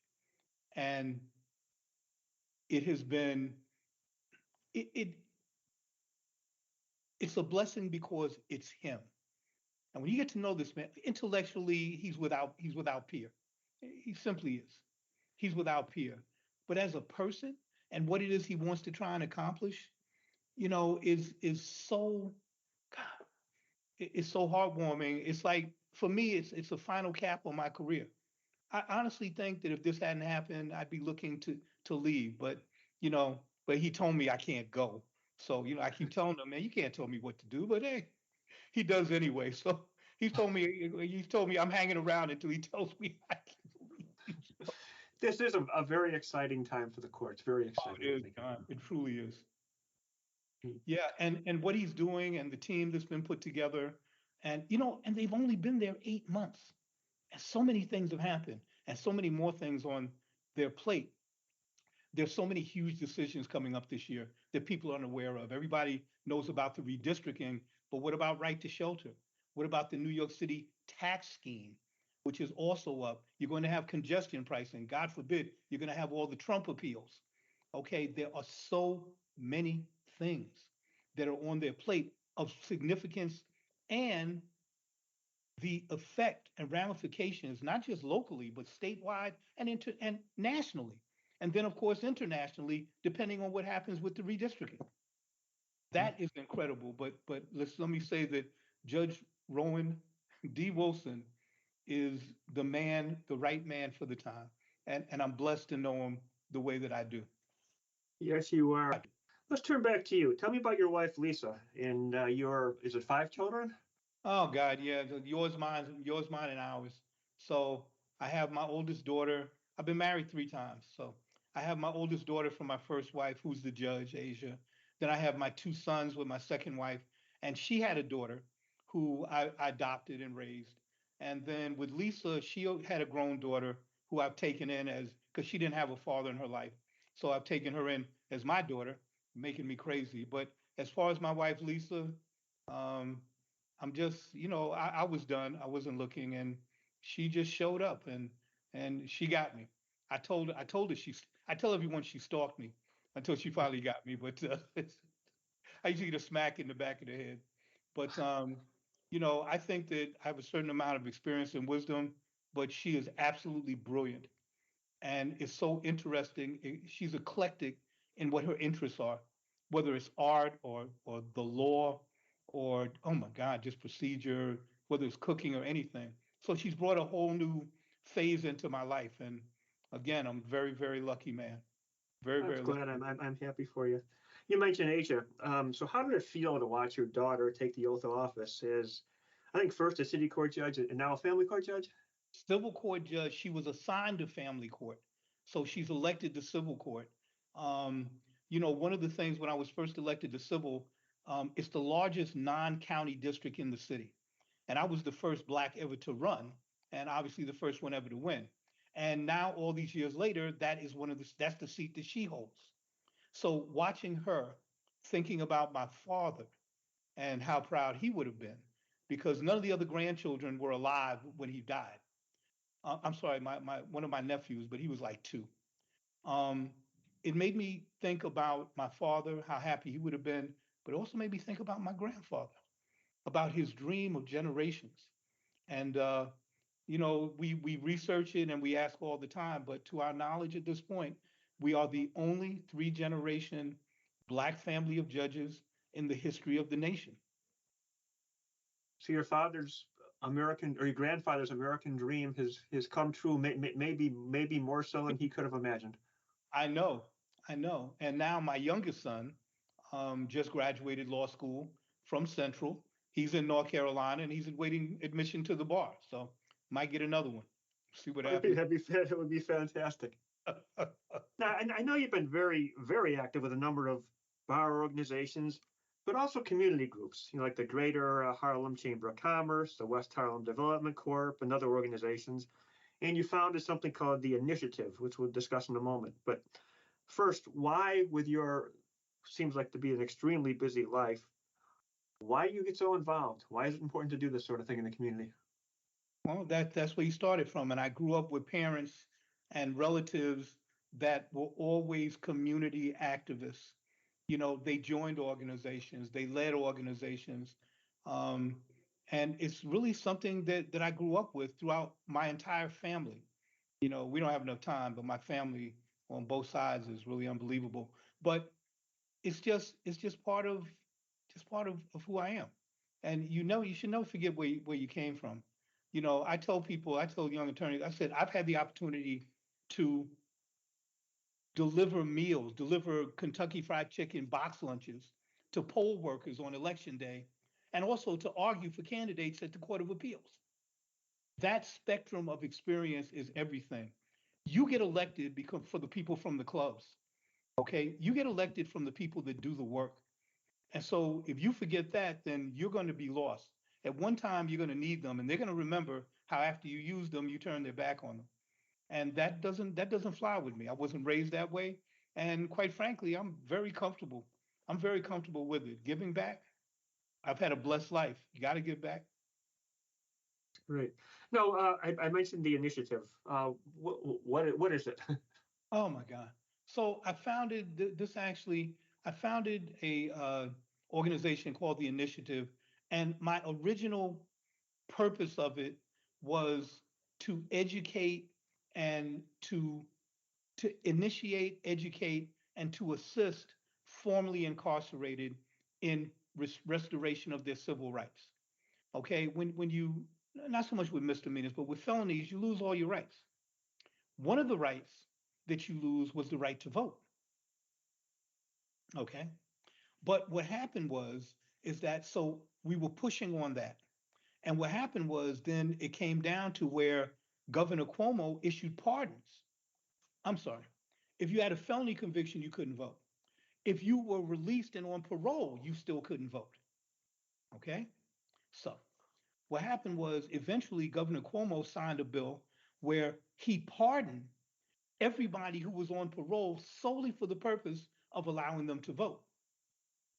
And it has been it, it it's a blessing because it's him. And when you get to know this man, intellectually, he's without peer. He simply is. He's without peer. But as a person and what it is he wants to try and accomplish, is so God, it's so heartwarming. It's like for me, it's a final cap on my career. I honestly think that if this hadn't happened, I'd be looking to leave. But he told me I can't go. So I keep telling him, man, you can't tell me what to do. But hey, he does anyway. So he's told me I'm hanging around until he tells me I can leave. This is a very exciting time for the courts. Very Oh, it exciting, I is, think. John. It truly is. Hmm. Yeah, and what he's doing and the team that's been put together, and they've only been there 8 months, and so many things have happened, and so many more things on their plate. There's so many huge decisions coming up this year that people aren't aware of. Everybody knows about the redistricting, but what about right to shelter? What about the New York City tax scheme, which is also up? You're going to have congestion pricing. God forbid, you're going to have all the Trump appeals. Okay, there are so many things that are on their plate of significance and the effect and ramifications, not just locally, but statewide and nationally. And then, of course, internationally, depending on what happens with the redistricting. That is incredible. But let me say that Judge Rowan D. Wilson is the man, the right man for the time. And I'm blessed to know him the way that I do. Yes, you are. Let's turn back to you. Tell me about your wife, Lisa, and is it 5 children? Oh God, yeah, yours, mine, and ours. So I have my oldest daughter. I've been married 3 times. So I have my oldest daughter from my first wife, who's the judge, Asia. Then I have my 2 sons with my second wife, and she had a daughter who I adopted and raised. And then with Lisa, she had a grown daughter who I've taken in as because she didn't have a father in her life. So I've taken her in as my daughter, making me crazy. But as far as my wife, Lisa, um, I'm just, I was done. I wasn't looking, and she just showed up, and she got me. I told her I tell everyone she stalked me until she finally got me. But I usually get a smack in the back of the head. But I think that I have a certain amount of experience and wisdom, but she is absolutely brilliant and it's so interesting. She's eclectic in what her interests are, whether it's art or the law or oh my God, just procedure, whether it's cooking or anything. So she's brought a whole new phase into my life, and again, I'm very very lucky man, very That's very lucky. glad. I'm happy for you. You mentioned Asia. So how did it feel to watch your daughter take the oath of office as, I think, first a city court judge and now a family court judge? Civil court judge. She was assigned to family court, so she's elected to civil court. Um, one of the things when I was first elected to civil, it's the largest non-county district in the city, and I was the first black ever to run, and obviously the first one ever to win. And now, all these years later, that's the seat that she holds. So watching her, thinking about my father and how proud he would have been, because none of the other grandchildren were alive when he died. I'm sorry, my one of my nephews, but he was like 2. Um, it made me think about my father, how happy he would have been, but it also made me think about my grandfather, about his dream of generations. And we research it and we ask all the time, but to our knowledge at this point, we are the only 3 generation black family of judges in the history of the nation. So your father's American or your grandfather's American dream has come true, maybe more so than he could have imagined. I know, I know. And now my youngest son just graduated law school from Central. He's in North Carolina and he's awaiting admission to the bar. So might get another one. See what happens. That would be fantastic. Now, I know you've been very, very active with a number of bar organizations, but also community groups, like the Greater Harlem Chamber of Commerce, the West Harlem Development Corp, and other organizations. And you founded something called the Initiative, which we'll discuss in a moment. But first, why, with your seems like to be an extremely busy life, Why do you get so involved? Why is it important to do this sort of thing in the community? Well, that's where you started from. And I grew up with parents and relatives that were always community activists. You know, they joined organizations, they led organizations. Um, and it's really something that I grew up with throughout my entire family. You know, we don't have enough time, but my family on both sides is really unbelievable. But it's just part of who I am. And you know, you should never forget where you came from. You know, I told young attorneys, I said, I've had the opportunity to deliver meals, deliver Kentucky Fried Chicken box lunches to poll workers on election day, and also to argue for candidates at the Court of Appeals. That spectrum of experience is everything. You get elected because for the people from the clubs, okay? You get elected from the people that do the work. And so if you forget that, then you're going to be lost. At one time, you're going to need them, and they're going to remember how after you use them, you turn their back on them. And that doesn't fly with me. I wasn't raised that way, and quite frankly, I'm very comfortable. I'm very comfortable with it. Giving back. I've had a blessed life. You got to give back. Great. No, I mentioned the initiative. What is it? Oh my God. So I founded this actually. I founded a organization called the Initiative, and my original purpose of it was to educate and to initiate, educate, and to assist formerly incarcerated in restoration of their civil rights. Okay, when you not so much with misdemeanors, but with felonies, you lose all your rights. One of the rights that you lose was the right to vote. Okay, but what happened was is that so we were pushing on that. And what happened was then it came down to where Governor Cuomo issued pardons. I'm sorry. If you had a felony conviction, you couldn't vote. If you were released and on parole, you still couldn't vote. Okay? So what happened was eventually Governor Cuomo signed a bill where he pardoned everybody who was on parole solely for the purpose of allowing them to vote.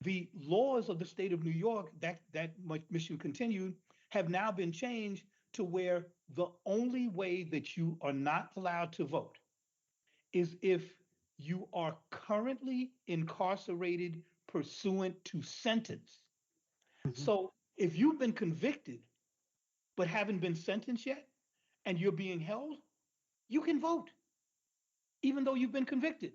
The laws of the state of New York, that mission continued, have now been changed to where the only way that you are not allowed to vote is if you are currently incarcerated pursuant to sentence. Mhm. So if you've been convicted but haven't been sentenced yet and you're being held, you can vote even though you've been convicted.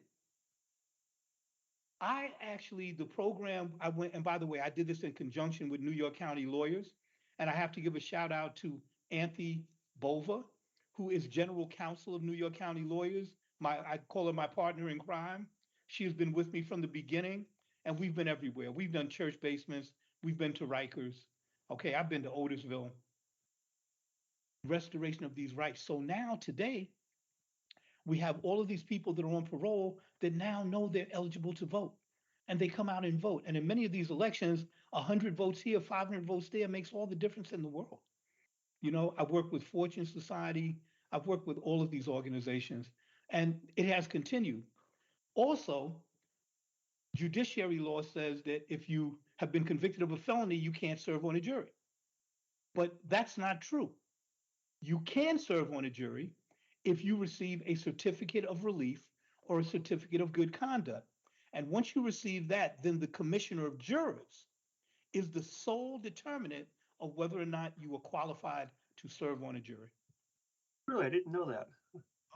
I actually, the program I went, and by the way, I did this in conjunction with New York County lawyers. And I have to give a shout out to Anthony Bova, who is general counsel of New York County lawyers. I call her my partner in crime. She has been with me from the beginning, and we've been everywhere. We've done church basements, we've been to Rikers. Okay, I've been to Otisville. Restoration of these rights. So now today, we have all of these people that are on parole that now know they're eligible to vote. And they come out and vote. And in many of these elections, 100 votes here, 500 votes there makes all the difference in the world. You know, I've worked with Fortune Society, I've worked with all of these organizations, and it has continued. Also, judiciary law says that if you have been convicted of a felony, you can't serve on a jury. But that's not true. You can serve on a jury if you receive a certificate of relief or a certificate of good conduct. And once you receive that, then the commissioner of jurors is the sole determinant of whether or not you are qualified to serve on a jury. Really, I didn't know that.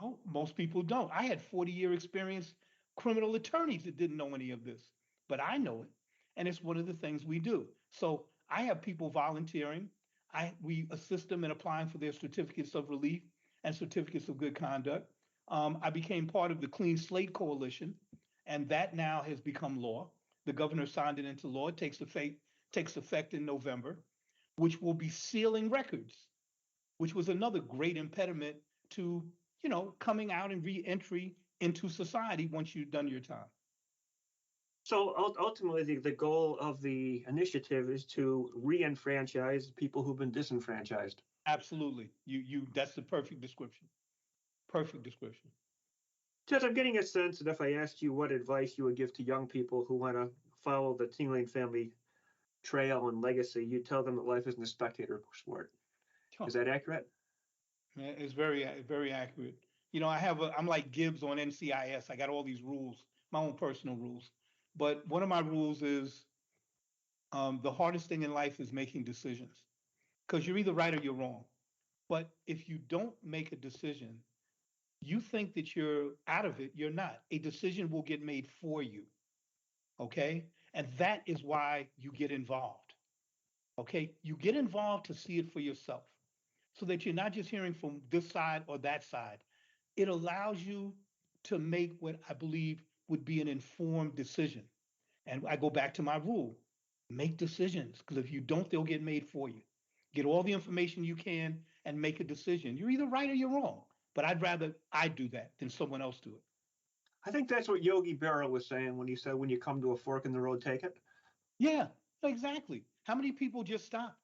Oh, most people don't. I had 40-year experience criminal attorneys that didn't know any of this, but I know it. And it's one of the things we do. So I have people volunteering. We assist them in applying for their certificates of relief and certificates of good conduct. I became part of the Clean Slate Coalition, and that now has become law. The governor signed it into law. It takes effect in November, which will be sealing records, which was another great impediment to, coming out and re-entry into society once you've done your time. So ultimately, the goal of the initiative is to re-enfranchise people who've been disenfranchised. Absolutely. That's the perfect description. Perfect description. Judge, I'm getting a sense that if I asked you what advice you would give to young people who want to follow the Tingling family trail and legacy, you tell them that life isn't a spectator sport. Sure. Is that accurate? It's very accurate. I'm like Gibbs on NCIS. I got all these rules, my own personal rules. But one of my rules is the hardest thing in life is making decisions because you're either right or you're wrong. But if you don't make a decision, you think that you're out of it. You're not. A decision will get made for you. Okay. And that is why you get involved. Okay. You get involved to see it for yourself so that you're not just hearing from this side or that side. It allows you to make what I believe would be an informed decision. And I go back to my rule, make decisions, because if you don't, they'll get made for you. Get all the information you can and make a decision. You're either right or you're wrong. But I'd rather I do that than someone else do it. I think that's what Yogi Berra was saying when he said, when you come to a fork in the road, take it. Yeah, exactly. How many people just stop?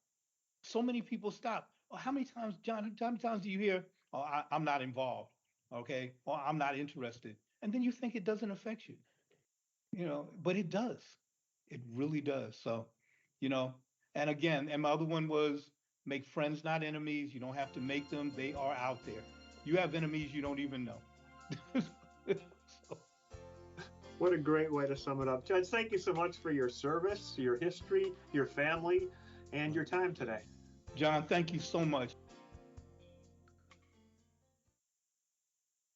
So many people stop. How many times, John, how many times do you hear, oh, I'm not involved, okay, or I'm not interested? And then you think it doesn't affect you, but it does. It really does. So, you know, and again, and my other one was make friends, not enemies. You don't have to make them, they are out there. You have enemies you don't even know. So, What a great way to sum it up. Judge, thank you so much for your service, your history, your family, and your time today. John, thank you so much.